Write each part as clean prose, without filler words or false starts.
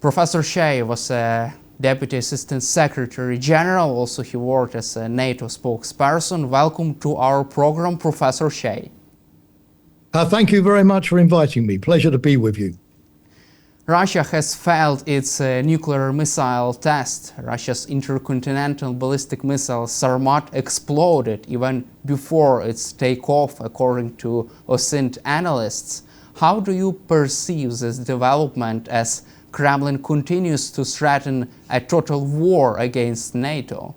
Professor Shea was a Deputy Assistant Secretary General. Also, he worked as a NATO spokesperson. Welcome to our program, Professor Shea. Thank you very much for inviting me. Pleasure to be with you. Russia has failed its nuclear missile test. Russia's intercontinental ballistic missile Sarmat exploded even before its takeoff, according to OSINT analysts. How do you perceive this development as Kremlin continues to threaten a total war against NATO?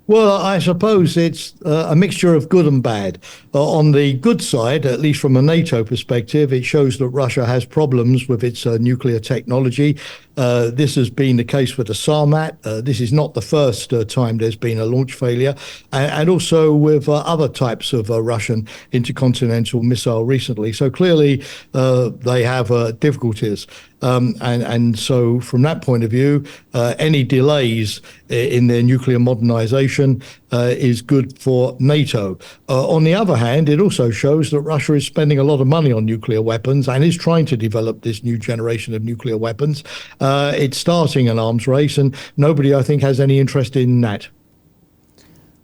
Well, I suppose it's a mixture of good and bad. On the good side, at least from a NATO perspective, it shows that Russia has problems with its nuclear technology. This has been the case with the Sarmat. This is not the first time there's been a launch failure, and also with other types of Russian intercontinental missile recently. So clearly they have difficulties. And so from that point of view, any delays in their nuclear modernization is good for NATO. On the other hand, it also shows that Russia is spending a lot of money on nuclear weapons and is trying to develop this new generation of nuclear weapons. It's starting an arms race, and nobody, I think, has any interest in that.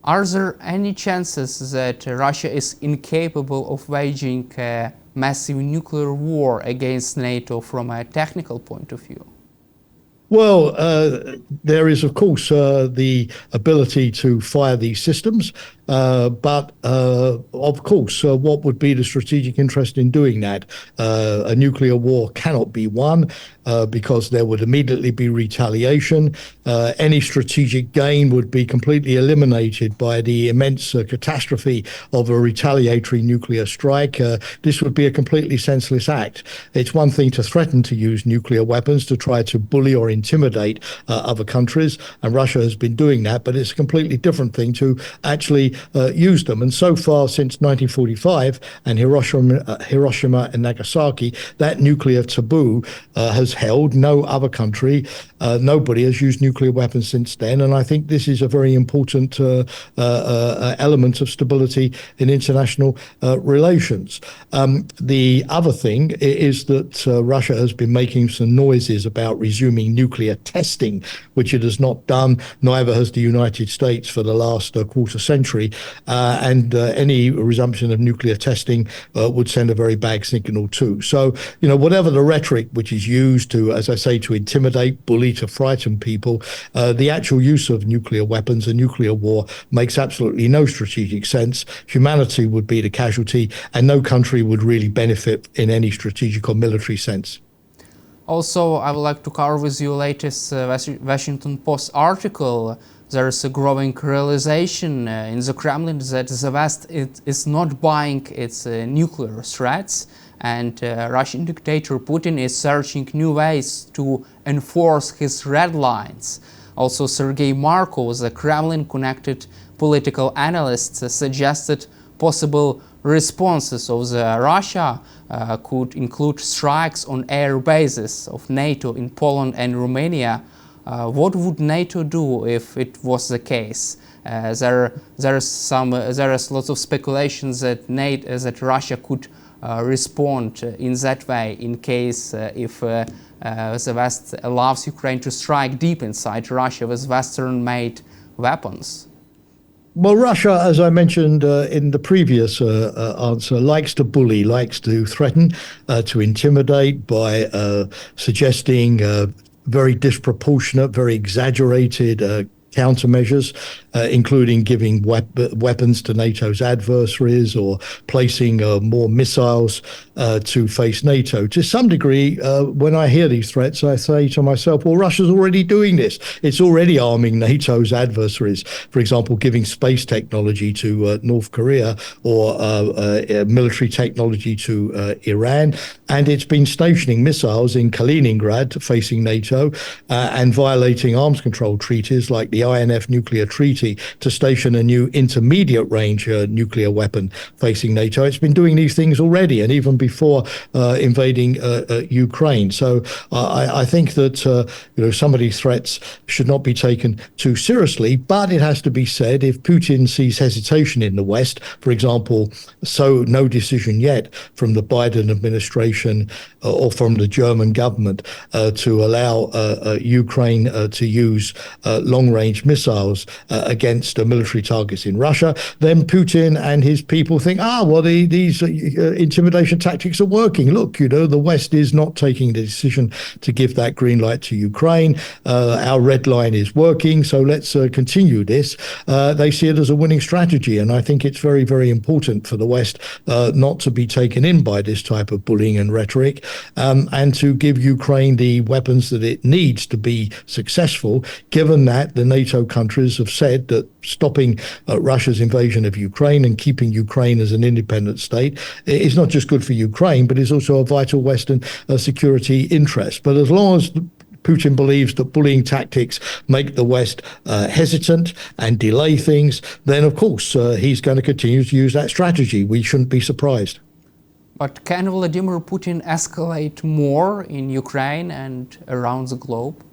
Are there any chances that Russia is incapable of waging a massive nuclear war against NATO from a technical point of view? Well, there is, of course, the ability to fire these systems. But of course, what would be the strategic interest in doing that? A nuclear war cannot be won because there would immediately be retaliation. Any strategic gain would be completely eliminated by the immense catastrophe of a retaliatory nuclear strike. This would be a completely senseless act. It's one thing to threaten to use nuclear weapons to try to bully or intimidate other countries, and Russia has been doing that, but it's a completely different thing to actually use them. And so far, since 1945 and Hiroshima and Nagasaki, that nuclear taboo has held. No other country, nobody has used nuclear weapons since then. And I think this is a very important element of stability in international relations. The other thing is that Russia has been making some noises about resuming nuclear testing, which it has not done. Neither has the United States for the last quarter century. And any resumption of nuclear testing would send a very bad signal too. So, whatever the rhetoric which is used to, as I say, to intimidate, bully, to frighten people, the actual use of nuclear weapons, a nuclear war, makes absolutely no strategic sense. Humanity would be the casualty, and no country would really benefit in any strategic or military sense. Also, I would like to cover with you latest Washington Post article. There is a growing realization in the Kremlin that the West is not buying its nuclear threats, and Russian dictator Putin is searching new ways to enforce his red lines. Also, Sergei Markov, the Kremlin-connected political analyst, suggested possible responses of Russia could include strikes on air bases of NATO in Poland and Romania. What would NATO do if it was the case? There is lots of speculations that Russia could respond in that way in case if the West allows Ukraine to strike deep inside Russia with Western-made weapons. Well, Russia, as I mentioned in the previous answer, likes to bully, likes to threaten, to intimidate by suggesting very disproportionate, very exaggerated countermeasures, including giving weapons to NATO's adversaries or placing more missiles to face NATO. To some degree, when I hear these threats, I say to myself, well, Russia's already doing this. It's already arming NATO's adversaries, for example, giving space technology to North Korea or military technology to Iran. And it's been stationing missiles in Kaliningrad facing NATO and violating arms control treaties like the the INF nuclear treaty to station a new intermediate range nuclear weapon facing NATO. It's been doing these things already, and even before invading Ukraine. So I think that some of these threats should not be taken too seriously. But it has to be said, if Putin sees hesitation in the West, for example, so no decision yet from the Biden administration or from the German government to allow Ukraine to use long-range missiles against military targets in Russia, then Putin and his people think, these intimidation tactics are working. Look, the West is not taking the decision to give that green light to Ukraine. Our red line is working, so let's continue this. They see it as a winning strategy, and I think it's very, very important for the West not to be taken in by this type of bullying and rhetoric, and to give Ukraine the weapons that it needs to be successful, given that the NATO countries have said that stopping Russia's invasion of Ukraine and keeping Ukraine as an independent state is not just good for Ukraine, but is also a vital Western security interest. But as long as Putin believes that bullying tactics make the West hesitant and delay things, then of course he's going to continue to use that strategy. We shouldn't be surprised. But can Vladimir Putin escalate more in Ukraine and around the globe?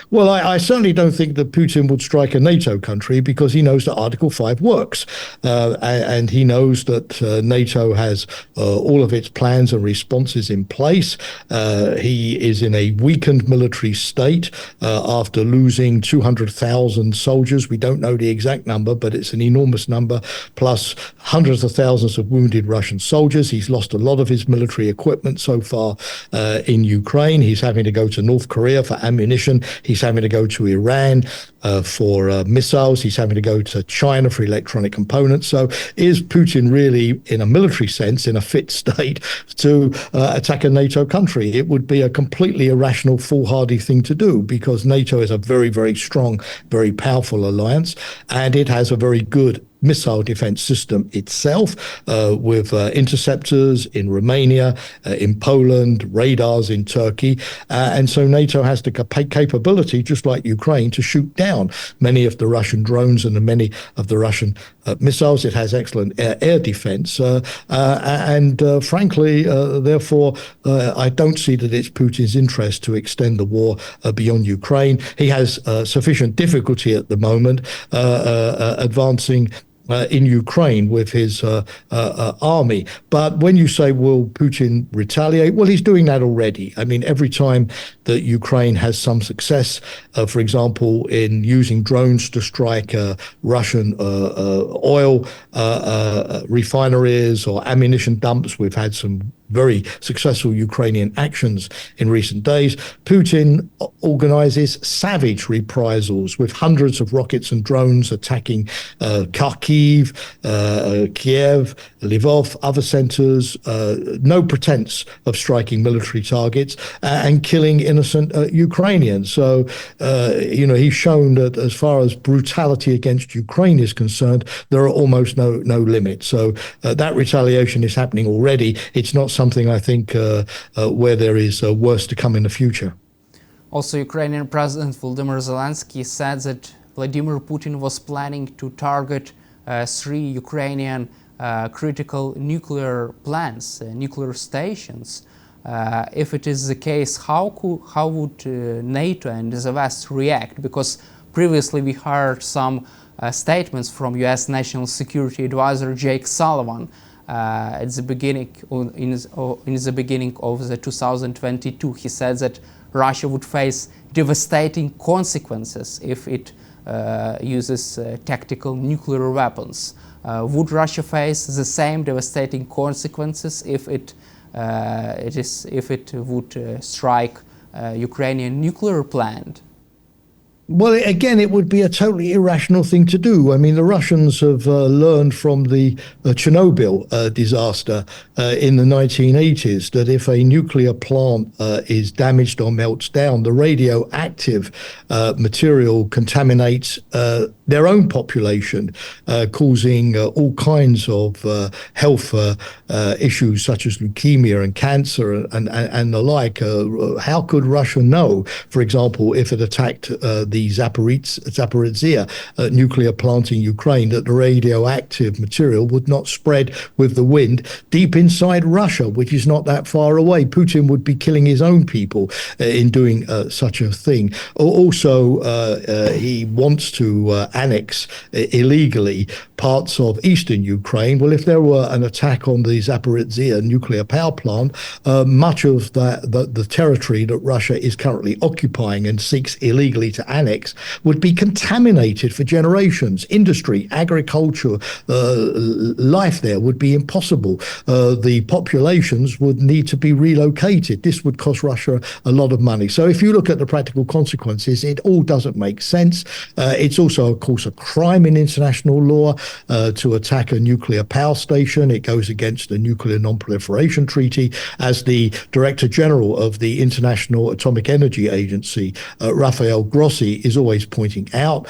Well, I certainly don't think that Putin would strike a NATO country, because he knows that Article 5 works. And he knows that NATO has all of its plans and responses in place. He is in a weakened military state after losing 200,000 soldiers. We don't know the exact number, but it's an enormous number, plus hundreds of thousands of wounded Russian soldiers. He's lost a lot of his military equipment so far in Ukraine. He's having to go to North Korea for ammunition. He's having to go to Iran for missiles. He's having to go to China for electronic components. So is Putin really, in a military sense, in a fit state to attack a NATO country? It would be a completely irrational, foolhardy thing to do, because NATO is a very, very strong, very powerful alliance, and it has a very good missile defense system itself, with interceptors in Romania, in Poland, radars in Turkey. And so NATO has the capability, just like Ukraine, to shoot down many of the Russian drones and many of the Russian missiles. It has excellent air defense. And frankly, therefore, I don't see that it's Putin's interest to extend the war beyond Ukraine. He has sufficient difficulty at the moment advancing in Ukraine with his army. But when you say, will Putin retaliate? Well, he's doing that already. I mean, every time that Ukraine has some success, for example, in using drones to strike Russian oil refineries or ammunition dumps, we've had some very successful Ukrainian actions in recent days. Putin organizes savage reprisals with hundreds of rockets and drones attacking Kharkiv, Kiev, Lvov, other centers, no pretense of striking military targets and killing innocent Ukrainians. So, he's shown that as far as brutality against Ukraine is concerned, there are almost no limits. So that retaliation is happening already. It's not something, I think, where there is worse to come in the future. Also, Ukrainian President Volodymyr Zelensky said that Vladimir Putin was planning to target 3 Ukrainian critical nuclear plants, nuclear stations. If it is the case, how would NATO and the West react? Because previously we heard some statements from U.S. National Security Advisor Jake Sullivan at the beginning, in the beginning of the 2022. He said that Russia would face devastating consequences if it uses tactical nuclear weapons. Would Russia face the same devastating consequences if it would strike Ukrainian nuclear plant? Well, again, it would be a totally irrational thing to do. I mean, the Russians have learned from the Chernobyl disaster in the 1980s that if a nuclear plant is damaged or melts down, the radioactive material contaminates their own population, causing all kinds of health issues such as leukemia and cancer and the like. How could Russia know, for example, if it attacked the Zaporizhia nuclear plant in Ukraine, that the radioactive material would not spread with the wind deep inside Russia, which is not that far away? Putin would be killing his own people in doing such a thing. Also, he wants to annex illegally parts of eastern Ukraine. Well, if there were an attack on the Zaporizhia nuclear power plant, much of the territory that Russia is currently occupying and seeks illegally to annex would be contaminated for generations. Industry, agriculture, life there would be impossible. The populations would need to be relocated. This would cost Russia a lot of money. So if you look at the practical consequences, it all doesn't make sense. It's also, of course, a crime in international law to attack a nuclear power station. It goes against the Nuclear Non-Proliferation Treaty. As the Director General of the International Atomic Energy Agency, Rafael Grossi, is always pointing out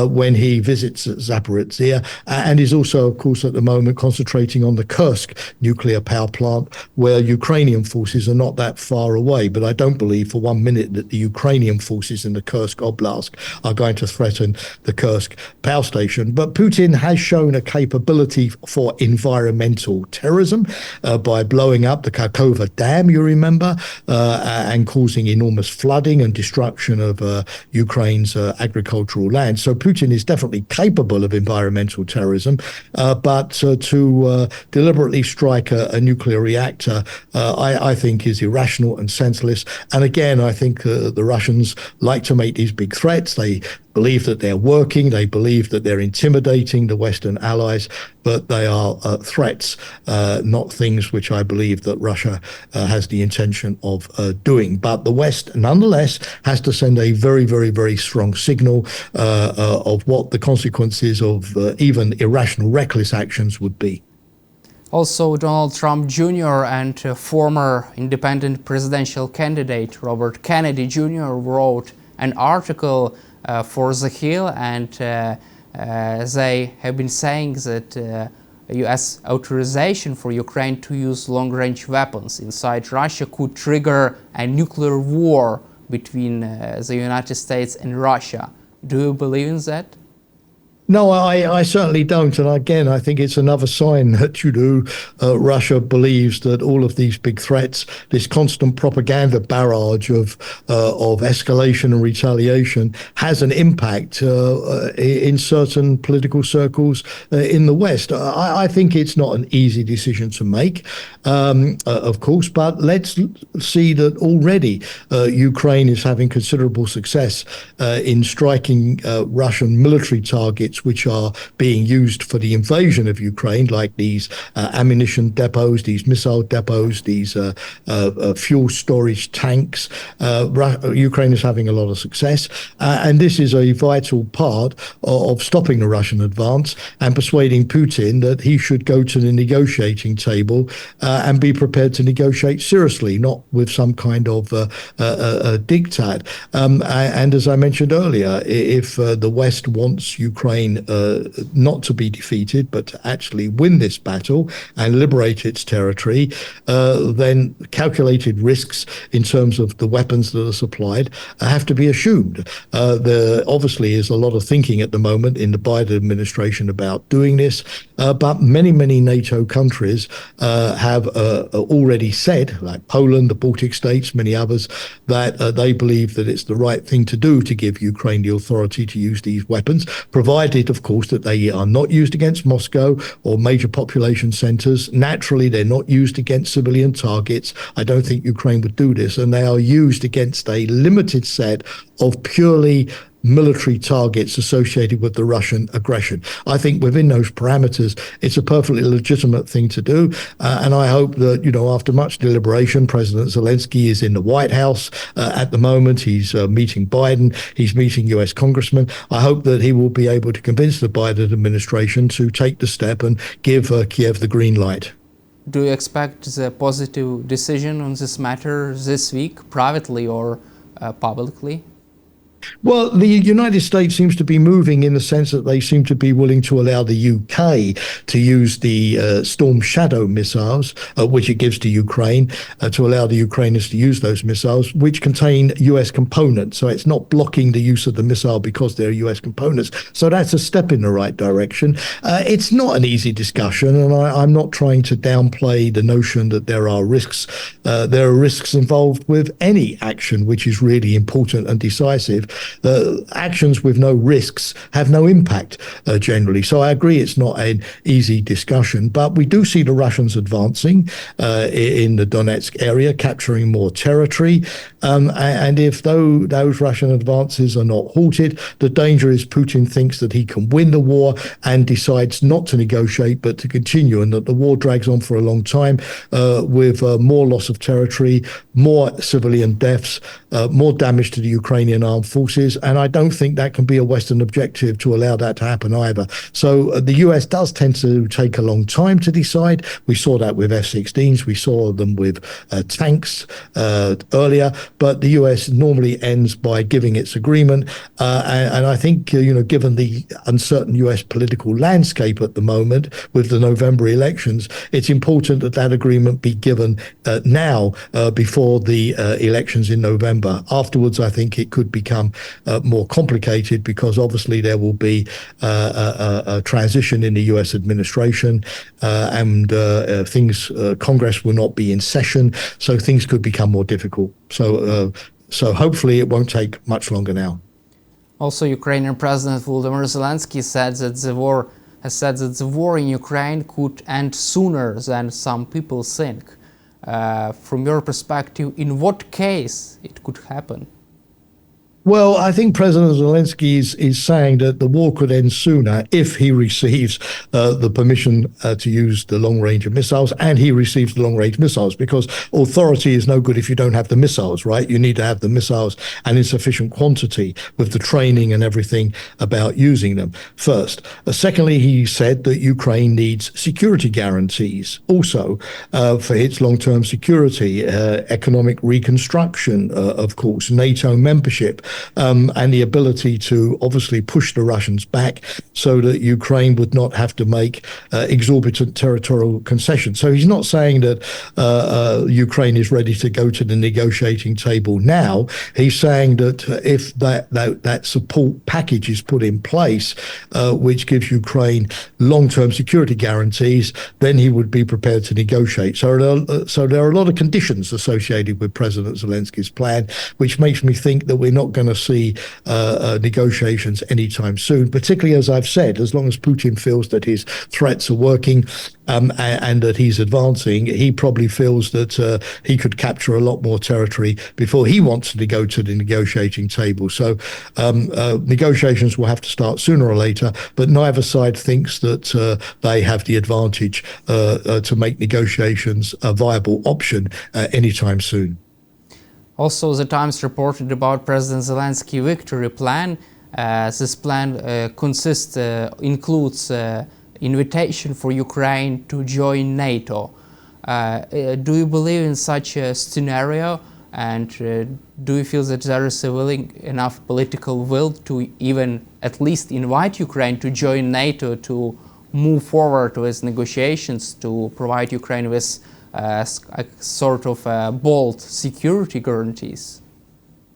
when he visits Zaporizhia, and is also, of course, at the moment concentrating on the Kursk nuclear power plant, where Ukrainian forces are not that far away. But I don't believe for 1 minute that the Ukrainian forces in the Kursk Oblast are going to threaten the Kursk power station. But Putin has shown a capability for environmental terrorism by blowing up the Kakhovka Dam, you remember, and causing enormous flooding and destruction of Ukraine's agricultural land. So Putin is definitely capable of environmental terrorism, but to deliberately strike a nuclear reactor, I think is irrational and senseless. And again, I think the Russians like to make these big threats. They believe that they're working, they believe that they're intimidating the Western allies, but they are threats, not things which I believe that Russia has the intention of doing. But the West, nonetheless, has to send a very, very, very strong signal of what the consequences of even irrational, reckless actions would be. Also, Donald Trump Jr. and former independent presidential candidate Robert Kennedy Jr. wrote an article for The Hill, and they have been saying that US authorization for Ukraine to use long-range weapons inside Russia could trigger a nuclear war between the United States and Russia. Do you believe in that? No, I certainly don't. And again, I think it's another sign that, Russia believes that all of these big threats, this constant propaganda barrage of escalation and retaliation, has an impact in certain political circles in the West. I think it's not an easy decision to make, of course, but let's see that already Ukraine is having considerable success in striking Russian military targets which are being used for the invasion of Ukraine, like these ammunition depots, these missile depots, these fuel storage tanks. Ukraine is having a lot of success, and this is a vital part of stopping the Russian advance and persuading Putin that he should go to the negotiating table and be prepared to negotiate seriously, not with some kind of diktat. And as I mentioned earlier, if the West wants Ukraine not to be defeated, but to actually win this battle and liberate its territory, then calculated risks in terms of the weapons that are supplied have to be assumed. There obviously is a lot of thinking at the moment in the Biden administration about doing this, but many NATO countries have already said, like Poland, the Baltic states, many others, that they believe that it's the right thing to do to give Ukraine the authority to use these weapons, provided, of course, that they are not used against Moscow or major population centers. Naturally, they're not used against civilian targets. I don't think Ukraine would do this. And they are used against a limited set of purely military targets associated with the Russian aggression. I think within those parameters, it's a perfectly legitimate thing to do. And I hope that, after much deliberation, President Zelensky is in the White House at the moment. He's meeting Biden. He's meeting US congressmen. I hope that he will be able to convince the Biden administration to take the step and give Kiev the green light. Do you expect a positive decision on this matter this week, privately or publicly? Well, the United States seems to be moving in the sense that they seem to be willing to allow the UK to use the Storm Shadow missiles, which it gives to Ukraine, to allow the Ukrainians to use those missiles, which contain US components. So it's not blocking the use of the missile because they're US components. So that's a step in the right direction. It's not an easy discussion, and I'm not trying to downplay the notion that there are risks. There are risks involved with any action which is really important and decisive. Actions with no risks have no impact generally. So I agree it's not an easy discussion, but we do see the Russians advancing in the Donetsk area, capturing more territory. And if those Russian advances are not halted, the danger is Putin thinks that he can win the war and decides not to negotiate, but to continue, and that the war drags on for a long time with more loss of territory, more civilian deaths, more damage to the Ukrainian armed forces. And I don't think that can be a Western objective to allow that to happen either. So the US does tend to take a long time to decide. We saw that with F-16s. We saw them with tanks earlier. But the US normally ends by giving its agreement. And I think, given the uncertain US political landscape at the moment with the November elections, it's important that that agreement be given now before the elections in November. Afterwards, I think it could become more complicated because obviously there will be a transition in the US administration and Congress will not be in session. So things could become more difficult. So hopefully it won't take much longer now. Also, Ukrainian President Volodymyr Zelensky said that the war in Ukraine could end sooner than some people think. From your perspective, in what case it could happen? Well, I think President Zelensky is saying that the war could end sooner if he receives the permission to use the long-range missiles, and he receives the long-range missiles, because authority is no good if you don't have the missiles, right? You need to have the missiles and in sufficient quantity with the training and everything about using them first. Secondly, he said that Ukraine needs security guarantees also for its long-term security, economic reconstruction, of course, NATO membership, and the ability to obviously push the Russians back so that Ukraine would not have to make exorbitant territorial concessions. So he's not saying that Ukraine is ready to go to the negotiating table now. He's saying that if that support package is put in place, which gives Ukraine long-term security guarantees, then he would be prepared to negotiate. So there are a lot of conditions associated with President Zelensky's plan, which makes me think that we're not going to see negotiations anytime soon, particularly, as I've said, as long as Putin feels that his threats are working and that he's advancing. He probably feels that he could capture a lot more territory before he wants to go to the negotiating table. So negotiations will have to start sooner or later, but neither side thinks that they have the advantage to make negotiations a viable option anytime soon. Also, the Times reported about President Zelensky's victory plan. This plan includes invitation for Ukraine to join NATO. Do you believe in such a scenario? And do you feel that there is a enough political will to even at least invite Ukraine to join NATO, to move forward with negotiations, to provide Ukraine with sort of bold security guarantees?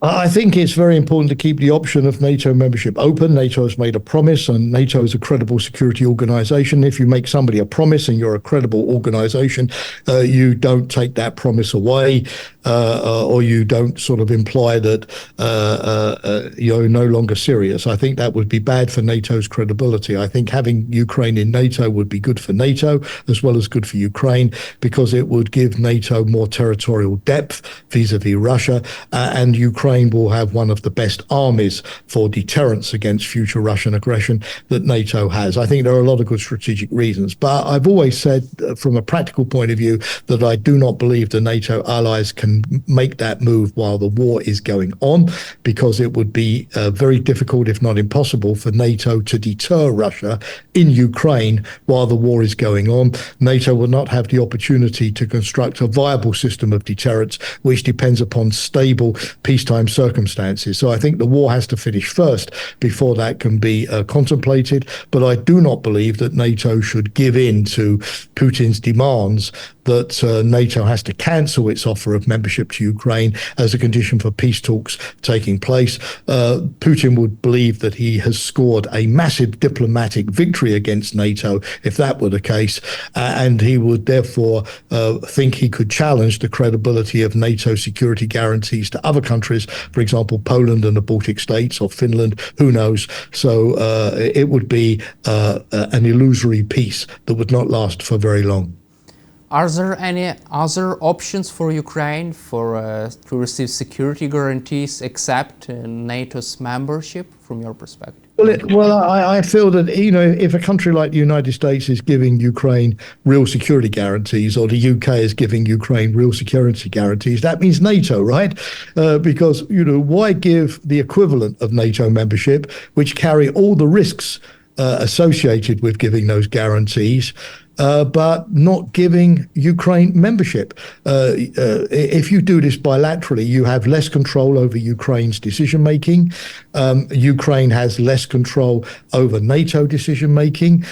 I think it's very important to keep the option of NATO membership open. NATO has made a promise, and NATO is a credible security organization. If you make somebody a promise and you're a credible organization, you don't take that promise away, or you don't sort of imply that you're no longer serious. I think that would be bad for NATO's credibility. I think having Ukraine in NATO would be good for NATO as well as good for Ukraine, because it would give NATO more territorial depth vis-a-vis Russia, and Ukraine will have one of the best armies for deterrence against future Russian aggression that NATO has. I think there are a lot of good strategic reasons, but I've always said from a practical point of view that I do not believe the NATO allies can make that move while the war is going on, because it would be very difficult, if not impossible, for NATO to deter Russia in Ukraine while the war is going on. NATO will not have the opportunity to construct a viable system of deterrence, which depends upon stable peacetime wartime circumstances. So I think the war has to finish first before that can be contemplated. But I do not believe that NATO should give in to Putin's demands that NATO has to cancel its offer of membership to Ukraine as a condition for peace talks taking place. Putin would believe that he has scored a massive diplomatic victory against NATO if that were the case, and he would therefore think he could challenge the credibility of NATO security guarantees to other countries, for example, Poland and the Baltic states, or Finland, who knows. So it would be an illusory peace that would not last for very long. Are there any other options for Ukraine to receive security guarantees except NATO's membership, from your perspective? Well, I feel that, if a country like the United States is giving Ukraine real security guarantees, or the UK is giving Ukraine real security guarantees, that means NATO, right? Because, why give the equivalent of NATO membership, which carry all the risks associated with giving those guarantees, but not giving Ukraine membership? If you do this bilaterally, you have less control over Ukraine's decision-making. Ukraine has less control over NATO decision-making.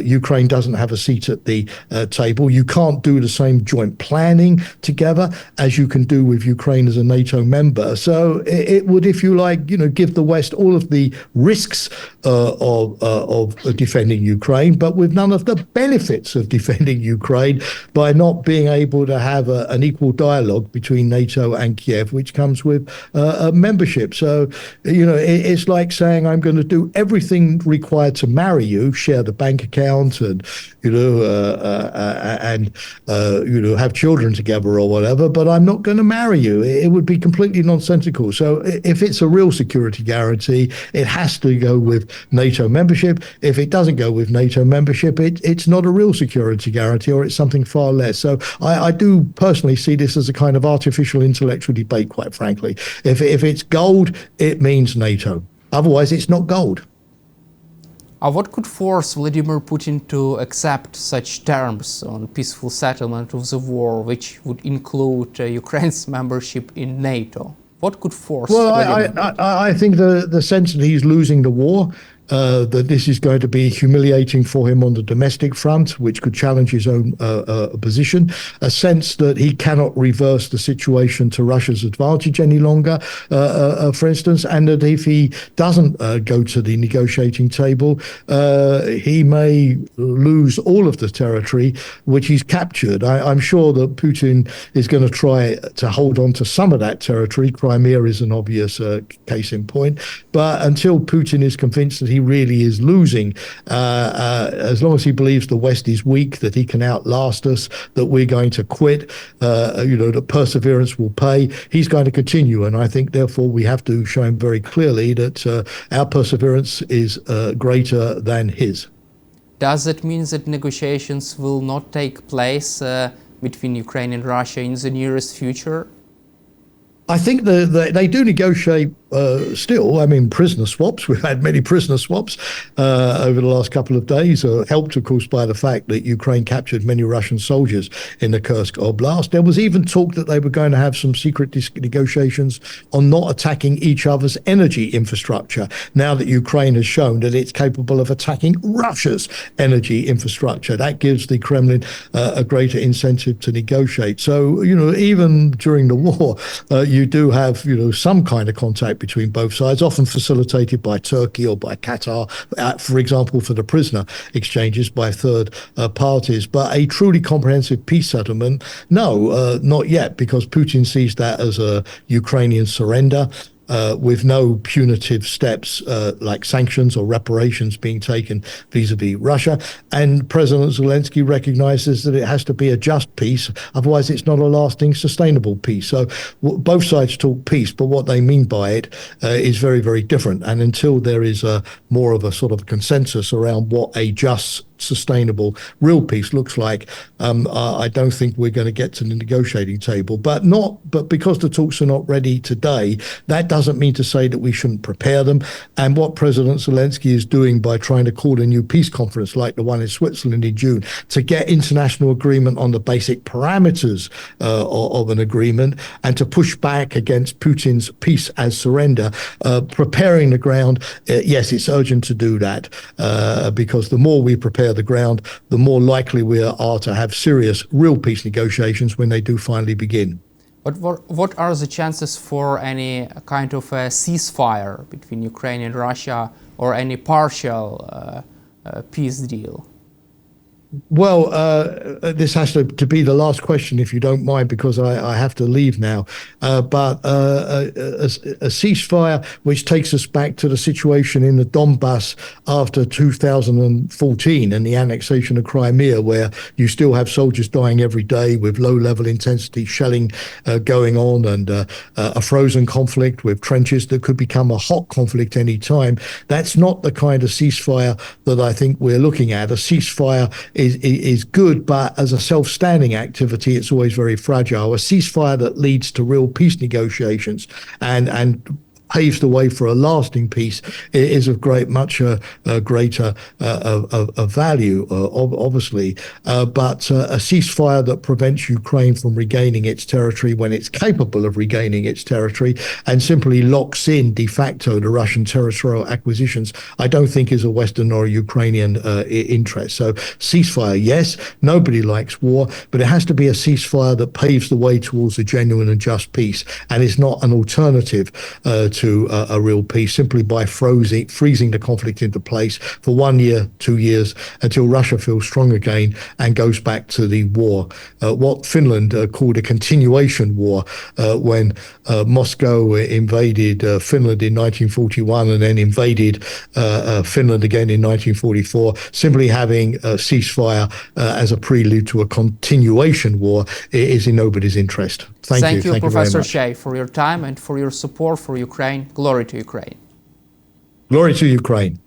Ukraine doesn't have a seat at the table. You can't do the same joint planning together as you can do with Ukraine as a NATO member. So it would, if you like, give the West all of the risks of defending Ukraine, but with none of the benefits of defending Ukraine, by not being able to have an equal dialogue between NATO and Kiev, which comes with membership. So, it's like saying, I'm going to do everything required to marry you, share the bank account, and have children together or whatever, but I'm not going to marry you. It would be completely nonsensical. So if it's a real security guarantee, it has to go with NATO membership. If it doesn't go with NATO membership, it's not a real security guarantee, or it's something far less. So I do personally see this as a kind of artificial intellectual debate, quite frankly. If it's gold, it means NATO. Otherwise, it's not gold. What could force Vladimir Putin to accept such terms on peaceful settlement of the war, which would include Ukraine's membership in NATO? What could force? Well, I think the sense that he's losing the war, that this is going to be humiliating for him on the domestic front, which could challenge his own position, a sense that he cannot reverse the situation to Russia's advantage any longer, for instance, and that if he doesn't go to the negotiating table, he may lose all of the territory which he's captured. I'm sure that Putin is going to try to hold on to some of that territory. Crimea is an obvious case in point, but until Putin is convinced that he really is losing, as long as he believes the West is weak, that he can outlast us, that we're going to quit, that perseverance will pay, he's going to continue. And I think, therefore, we have to show him very clearly that our perseverance is greater than his. Does it mean that negotiations will not take place between Ukraine and Russia in the nearest future? I think they do negotiate still. I mean, prisoner swaps. We've had many prisoner swaps over the last couple of days, helped, of course, by the fact that Ukraine captured many Russian soldiers in the Kursk Oblast. There was even talk that they were going to have some secret negotiations on not attacking each other's energy infrastructure, now that Ukraine has shown that it's capable of attacking Russia's energy infrastructure. That gives the Kremlin a greater incentive to negotiate. So, even during the war, you do have, some kind of contact between both sides, often facilitated by Turkey or by Qatar, for example, for the prisoner exchanges by third parties. But a truly comprehensive peace settlement, no, not yet, because Putin sees that as a Ukrainian surrender. With no punitive steps like sanctions or reparations being taken vis-a-vis Russia. And President Zelensky recognizes that it has to be a just peace, otherwise it's not a lasting, sustainable peace. So both sides talk peace, but what they mean by it is very, very different. And until there is more of a sort of consensus around what a just sustainable real peace looks like, I don't think we're going to get to the negotiating table. But because the talks are not ready today, that doesn't mean to say that we shouldn't prepare them. And what President Zelensky is doing by trying to call a new peace conference like the one in Switzerland in June to get international agreement on the basic parameters of an agreement and to push back against Putin's peace as surrender, preparing the ground, yes, it's urgent to do that, because the more we prepare the ground, the more likely we are to have serious, real peace negotiations when they do finally begin. But what are the chances for any kind of a ceasefire between Ukraine and Russia, or any partial peace deal? Well, this has to be the last question, if you don't mind, because I have to leave now. But a ceasefire which takes us back to the situation in the Donbass after 2014 and the annexation of Crimea, where you still have soldiers dying every day with low-level intensity shelling going on, and a frozen conflict with trenches that could become a hot conflict any time. That's not the kind of ceasefire that I think we're looking at. A ceasefire is good, but as a self-standing activity, it's always very fragile. A ceasefire that leads to real peace negotiations and paves the way for a lasting peace is of much greater value, obviously. But a ceasefire that prevents Ukraine from regaining its territory when it's capable of regaining its territory and simply locks in de facto the Russian territorial acquisitions, I don't think is a Western or a Ukrainian interest. So ceasefire, yes, nobody likes war, but it has to be a ceasefire that paves the way towards a genuine and just peace and is not an alternative to a real peace, simply by freezing the conflict into place for 1 year, 2 years, until Russia feels strong again and goes back to the war. What Finland called a continuation war when Moscow invaded Finland in 1941 and then invaded Finland again in 1944, simply having a ceasefire as a prelude to a continuation war is in nobody's interest. Thank you, Professor Shea, for your time and for your support for Ukraine. Glory to Ukraine. Glory to Ukraine.